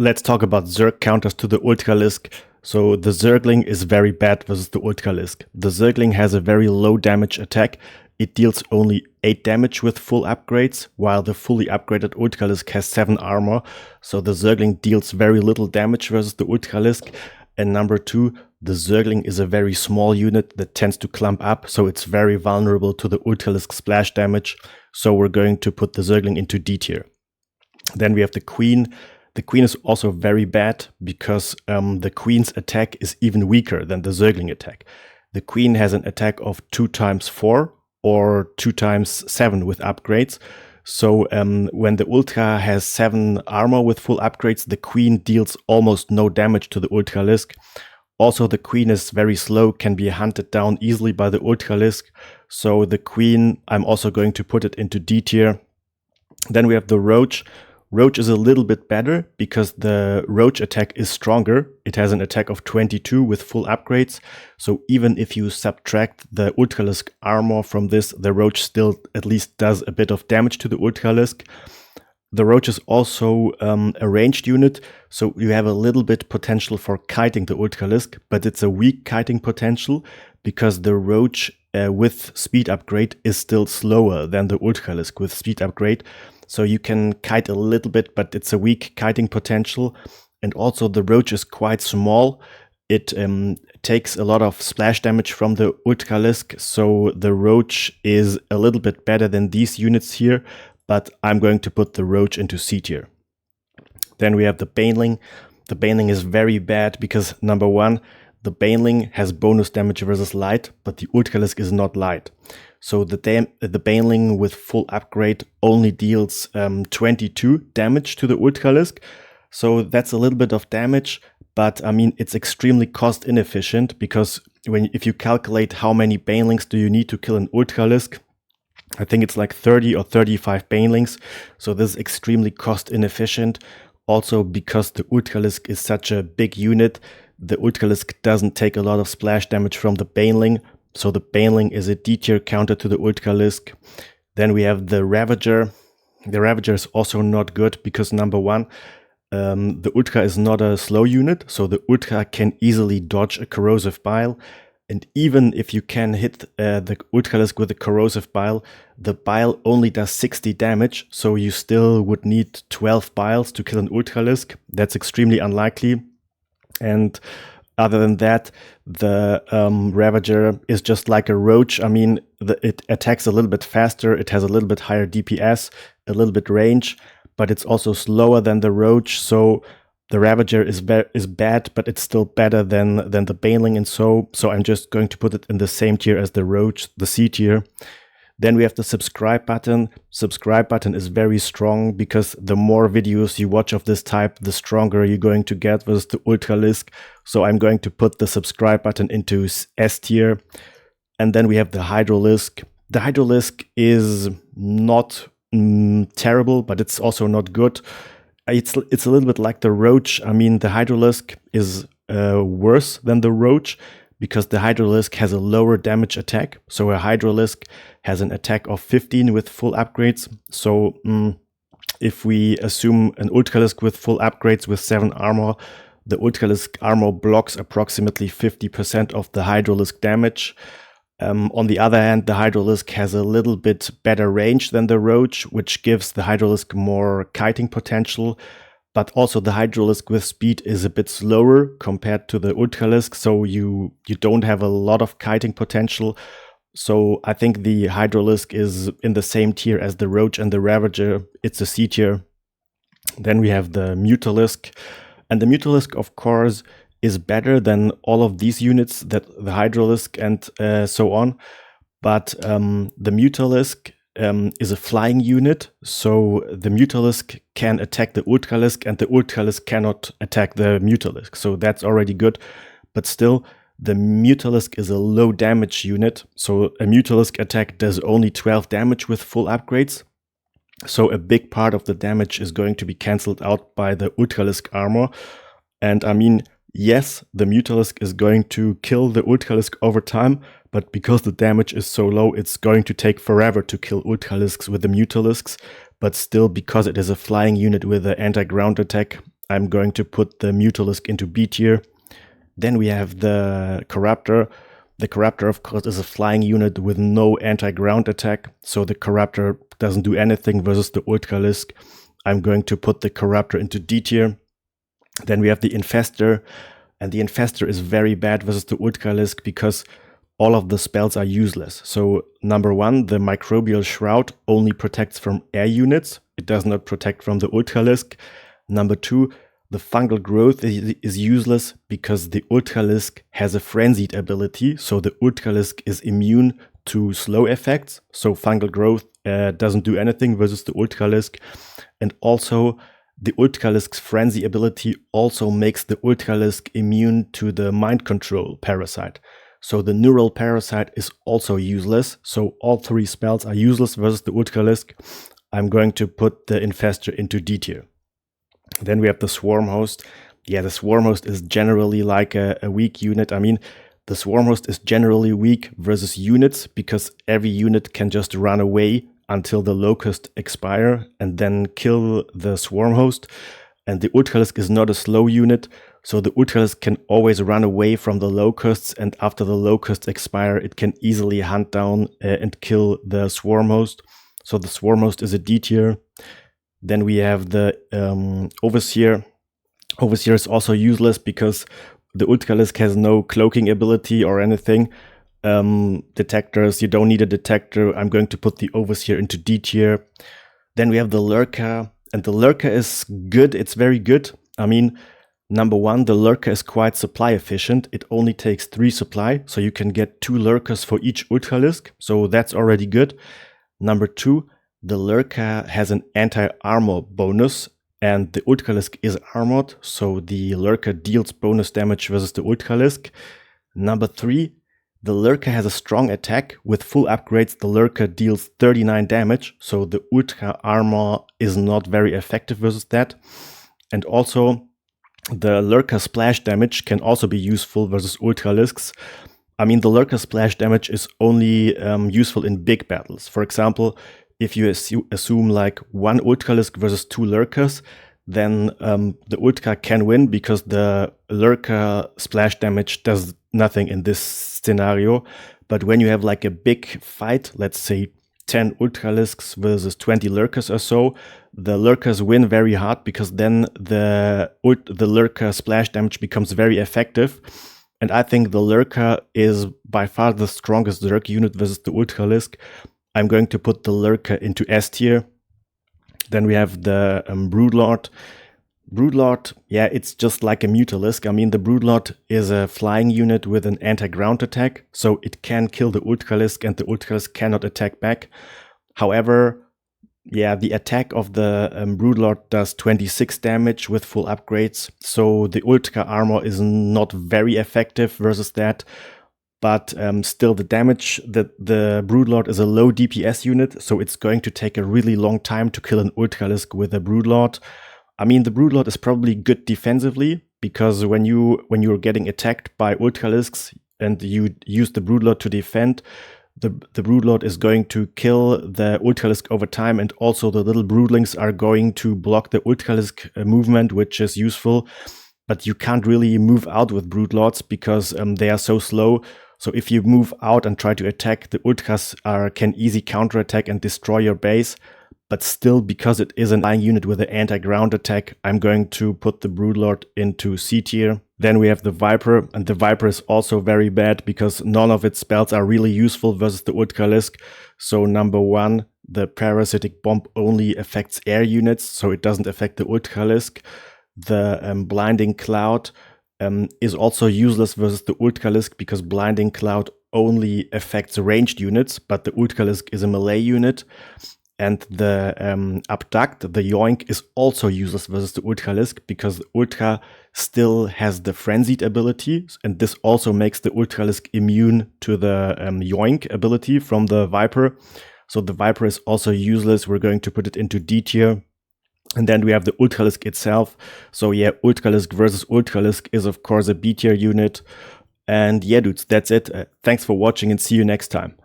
let's talk about Zerg counters to the Ultralisk. So the Zergling is very bad versus the Ultralisk. The Zergling has a very low damage attack. It deals only 8 damage with full upgrades, while the fully upgraded Ultralisk has 7 armor. So the Zergling deals very little damage versus the Ultralisk. And number 2, the Zergling is a very small unit that tends to clump up, so it's very vulnerable to the Ultralisk splash damage. So we're going to put the Zergling into D tier. Then we have the Queen. The Queen is also very bad because the Queen's attack is even weaker than the Zergling attack. The Queen has an attack of 2 times 4 or 2 times 7 with upgrades. So when the Ultra has 7 armor with full upgrades, the Queen deals almost no damage to the Ultralisk. Also, the Queen is very slow, can be hunted down easily by the Ultralisk. So the Queen, I'm also going to put it into D tier. Then we have the Roach. Roach is a little bit better because the Roach attack is stronger. It has an attack of 22 with full upgrades. So even if you subtract the Ultralisk armor from this, the Roach still at least does a bit of damage to the Ultralisk. The Roach is also a ranged unit, so you have a little bit potential for kiting the Ultralisk, but it's a weak kiting potential because the Roach with speed upgrade is still slower than the Ultralisk with speed upgrade. So you can kite a little bit, but it's a weak kiting potential. And also the Roach is quite small. It takes a lot of splash damage from the Ultralisk. So the Roach is a little bit better than these units here, but I'm going to put the Roach into C tier. Then we have the Baneling. The Baneling is very bad because number 1, the Baneling has bonus damage versus light, but the Ultralisk is not light. So the Baneling with full upgrade only deals 22 damage to the Ultralisk. So that's a little bit of damage, but I mean, it's extremely cost inefficient because if you calculate how many Banelings do you need to kill an Ultralisk, I think it's like 30 or 35 Banelings. So this is extremely cost inefficient. Also because the Ultralisk is such a big unit, the Ultralisk doesn't take a lot of splash damage from the Baneling. So the Baneling is a D tier counter to the Ultralisk. Then we have the Ravager. The Ravager is also not good because number 1, the Ultra is not a slow unit. So the Ultra can easily dodge a corrosive bile. And even if you can hit the Ultralisk with a corrosive bile, the bile only does 60 damage. So you still would need 12 biles to kill an Ultralisk. That's extremely unlikely. And other than that, the Ravager is just like a Roach. I mean, it attacks a little bit faster. It has a little bit higher DPS, a little bit range, but it's also slower than the Roach. So the Ravager is bad, but it's still better than the Baneling. And so I'm just going to put it in the same tier as the Roach, the C tier. Then we have the subscribe button. Subscribe button is very strong because the more videos you watch of this type, the stronger you're going to get versus the Ultralisk. So I'm going to put the subscribe button into S tier. And then we have the Hydralisk. The Hydralisk is not terrible, but it's also not good. It's a little bit like the Roach. I mean, the Hydralisk is worse than the Roach, because the Hydralisk has a lower damage attack. So a Hydralisk has an attack of 15 with full upgrades. So if we assume an Ultralisk with full upgrades with 7 armor, the Ultralisk armor blocks approximately 50% of the Hydralisk damage. On the other hand, the Hydralisk has a little bit better range than the Roach, which gives the Hydralisk more kiting potential. But also the Hydralisk with speed is a bit slower compared to the Ultralisk, so you don't have a lot of kiting potential. So I think the Hydralisk is in the same tier as the Roach and the Ravager. It's a C tier. Then we have the Mutalisk. And the Mutalisk, of course, is better than all of these units, that the Hydralisk and so on. But the Mutalisk is a flying unit, so the Mutalisk can attack the Ultralisk and the Ultralisk cannot attack the Mutalisk, so that's already good. But still, the Mutalisk is a low damage unit, so a Mutalisk attack does only 12 damage with full upgrades. So a big part of the damage is going to be cancelled out by the Ultralisk armor. And I mean, yes, the Mutalisk is going to kill the Ultralisk over time, but because the damage is so low, it's going to take forever to kill Ultralisks with the Mutalisks. But still, because it is a flying unit with an anti-ground attack, I'm going to put the Mutalisk into B tier. Then we have the Corruptor. The Corruptor, of course, is a flying unit with no anti-ground attack, so the Corruptor doesn't do anything versus the Ultralisk. I'm going to put the Corruptor into D tier. Then we have the Infestor, and the Infestor is very bad versus the Ultralisk because all of the spells are useless. So number one, the Microbial Shroud only protects from air units. It does not protect from the Ultralisk. Number two, the Fungal Growth is useless because the Ultralisk has a Frenzied ability. So the Ultralisk is immune to slow effects. So Fungal Growth doesn't do anything versus the Ultralisk. And also the Ultralisk's Frenzy ability also makes the Ultralisk immune to the Mind Control parasite. So the Neural Parasite is also useless. So all three spells are useless versus the Ultralisk. I'm going to put the Infestor into D tier. Then we have the Swarm Host. Yeah, the Swarm Host is generally like a weak unit. I mean, the Swarm Host is generally weak versus units because every unit can just run away until the Locust expire and then kill the Swarm Host. And the Ultralisk is not a slow unit, so the Ultralisk can always run away from the Locusts, and after the Locusts expire, it can easily hunt down and kill the Swarm Host. So the Swarm Host is a D tier. Then we have the Overseer. Overseer is also useless because the Ultralisk has no cloaking ability or anything. Detectors, you don't need a detector. I'm going to put the Overseer into D tier. Then we have the Lurker, and the Lurker is good. It's very good. I mean, number one, the Lurker is quite supply efficient. It only takes 3 supply, so you can get 2 Lurkers for each Ultralisk. So that's already good. Number two, the Lurker has an anti-armor bonus, and the Ultralisk is armored, so the Lurker deals bonus damage versus the Ultralisk. Number three, the Lurker has a strong attack. With full upgrades, the Lurker deals 39 damage, so the Ultra armor is not very effective versus that. And also, the Lurker splash damage can also be useful versus Ultralisks. I mean, the Lurker splash damage is only useful in big battles. For example, if you assume like 1 Ultralisk versus 2 Lurkers, then the Ultra can win because the Lurker splash damage does nothing in this scenario. But when you have like a big fight, let's say 10 Ultralisks versus 20 Lurkers or so, the Lurkers win very hard because then the Lurker splash damage becomes very effective. And I think the Lurker is by far the strongest Zerg unit versus the Ultralisk. I'm going to put the Lurker into S tier. Then we have the Broodlord. Broodlord, yeah, it's just like a Mutalisk. I mean, the Broodlord is a flying unit with an anti-ground attack, so it can kill the Ultralisk and the Ultralisk cannot attack back. However, yeah, the attack of the Broodlord does 26 damage with full upgrades, so the Ultra armor is not very effective versus that. But still, the damage that the Broodlord is a low DPS unit, so it's going to take a really long time to kill an Ultralisk with a Broodlord. I mean, the Broodlord is probably good defensively because when you're getting attacked by Ultralisks and you use the Broodlord to defend, the Broodlord is going to kill the Ultralisk over time, and also the little Broodlings are going to block the Ultralisk movement, which is useful. But you can't really move out with Broodlords because they are so slow. So if you move out and try to attack, the Ultras can easy counterattack and destroy your base. But still, because it is an flying unit with an anti-ground attack, I'm going to put the Broodlord into C tier. Then we have the Viper, and the Viper is also very bad because none of its spells are really useful versus the Ultralisk. So number one, the Parasitic Bomb only affects air units, so it doesn't affect the Ultralisk. The Blinding Cloud is also useless versus the Ultralisk because Blinding Cloud only affects ranged units, but the Ultralisk is a melee unit. And the Abduct, the Yoink, is also useless versus the Ultralisk because the Ultra still has the Frenzied ability, and this also makes the Ultralisk immune to the Yoink ability from the Viper. So the Viper is also useless. We're going to put it into D tier. And then we have the Ultralisk itself. So yeah, Ultralisk versus Ultralisk is of course a B tier unit. And yeah, dudes, that's it. Thanks for watching and see you next time.